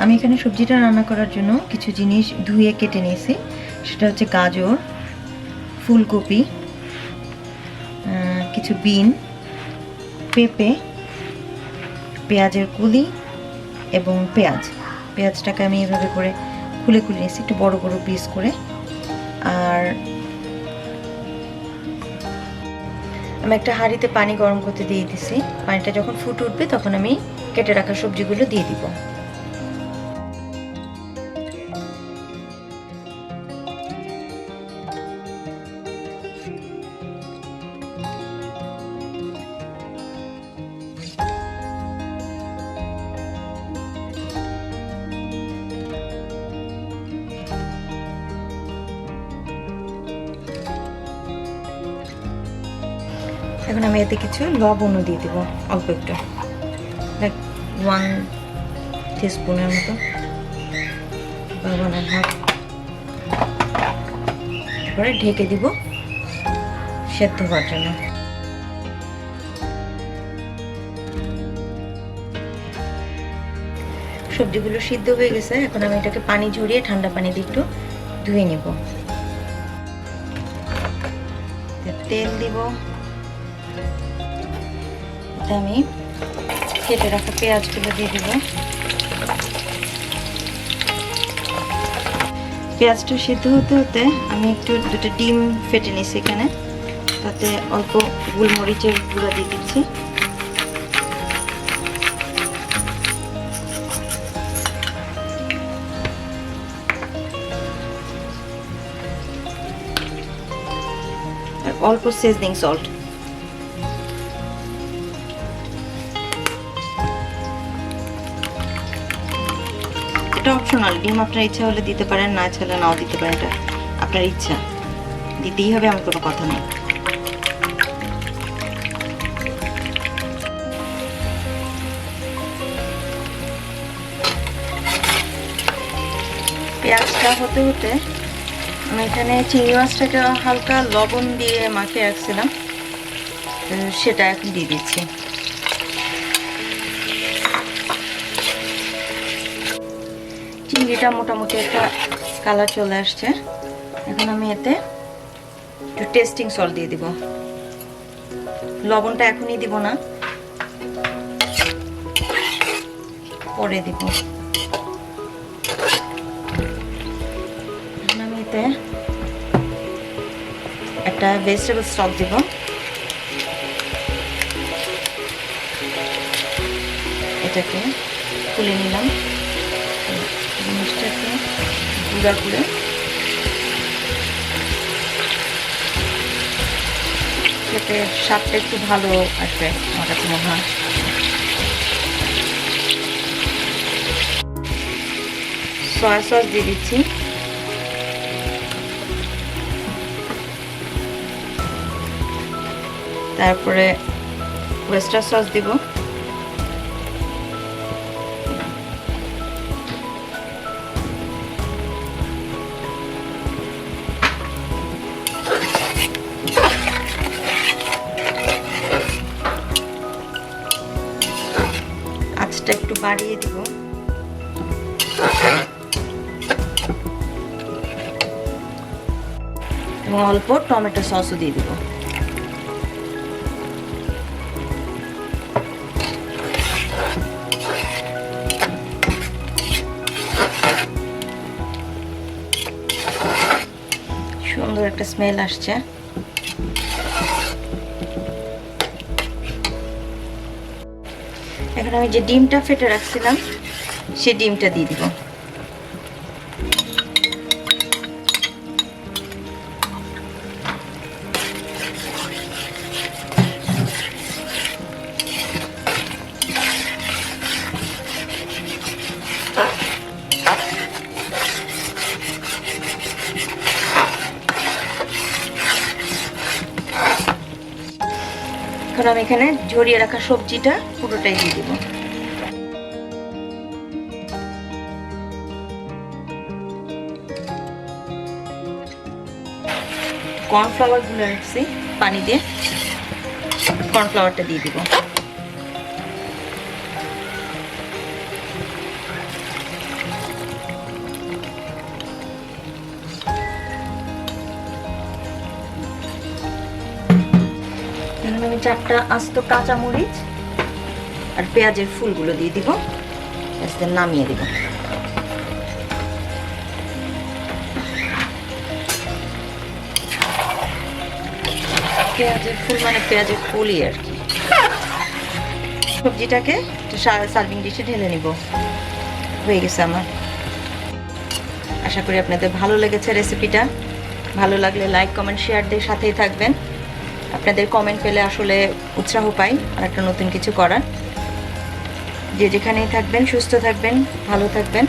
আমি এখানে সবজিটা রান্না করার জন্য কিছু জিনিস ধুয়ে কেটে নিয়েছি। সেটা হচ্ছে গাজর, ফুলকপি, কিছু বিন, পেঁপে, পেঁয়াজের কুলি এবং পেঁয়াজটাকে আমি এভাবে করে খুলে নিয়েছি একটু বড় বড় পিস করে। আর আমি একটা হাঁড়িতে পানি গরম করতে দিয়ে দিছি। পানিটা যখন ফুটে উঠবে তখন আমি কেটে রাখা সবজিগুলো দিয়ে দিব। এখন আমি এতে কিছু লবণও দিয়ে দেবো, অল্প একটু, লাইক 1 টিস্পুনের মতো বা 1.5। তারপরে ঢেকে দিব সেদ্ধ হওয়ার জন্য। সবজিগুলো সিদ্ধ হয়ে গেছে। এখন আমি এটাকে পানি ঝরিয়ে ঠান্ডা পানি দিয়ে একটু ধুয়ে নেব। তেল দিব, আমি কেটে রাখা পেঁয়াজগুলো দিয়ে দিব। পেঁয়াজটা সিদ্ধ হতে হতে আমি একটু 2টা ডিম ফেটে নিয়েছি এখানে, তাতে অল্প গোলমরিচের গুঁড়া দিয়ে দিচ্ছি। আর অল্প সিজনিং সল্ট। এটা অপশনাল, ডিম আপনার ইচ্ছা হলে দিতে পারেন, না ইচ্ছা হলে নাও দিতে পারেন, এটা আপনার ইচ্ছা, দিতেই হবে এমন কোনো কথা নেই। পেঁয়াজটা হতে হতে আমি এখানে চিংড়ি মাছটাকে হালকা লবণ দিয়ে মাখিয়ে রাখছিলাম, সেটা এখন দিয়ে দিচ্ছি। চিংড়িটা মোটামুটি একটা কালার চলে আসছে। এখন আমি এতে একটু টেস্টিং সল্ট দিয়ে দিব। লবণটা এখনই দিব না, পরে দিব। আমি এতে একটা ভেজিটেবল স্টক দিব। এটাকে খুলে নিলাম, জিনিসটাকে গুঁড়া করে যাতে স্বাদটা একটু ভালো আসবে আমার কাছে মনে হয়। সয়া সস দিয়ে দিচ্ছি, তারপরে ওয়েস্টার সস দিব, আঁচটা একটু বাড়িয়ে দিব। এবং অল্প টমেটো সসও দিয়ে দিব। সুন্দর একটা স্মেল আসছে। এখন আমি যে ডিমটা ফেটে রাখছিলাম সেই ডিমটা দিয়ে দিব। এখন আমি এখানে ঝরিয়ে রাখা সবজিটা পুরোটাই দিয়ে দিব। কর্নফ্লাওয়ার গুলো রাখছি পানি দিয়ে, কর্নফ্লাওয়ারটা দিয়ে দিব। এখন আমি 4টা আস্ত কাঁচামরিচ আর পেঁয়াজের ফুলগুলো দিয়ে দিব, নামিয়ে দিব। পেঁয়াজের ফুল মানে পেঁয়াজের কলি আর কি। সবজিটাকে সার্ভিং ডিশে ঢেলে নিব। হয়ে গেছে আমার। আশা করি আপনাদের ভালো লেগেছে রেসিপিটা। ভালো লাগলে লাইক কমেন্ট শেয়ার দিয়ে সাথেই থাকবেন। আপনাদের কমেন্ট পেলে আসলে উৎসাহ পাই আর একটা নতুন কিছু করার। যে যেখানেই থাকবেন সুস্থ থাকবেন, ভালো থাকবেন।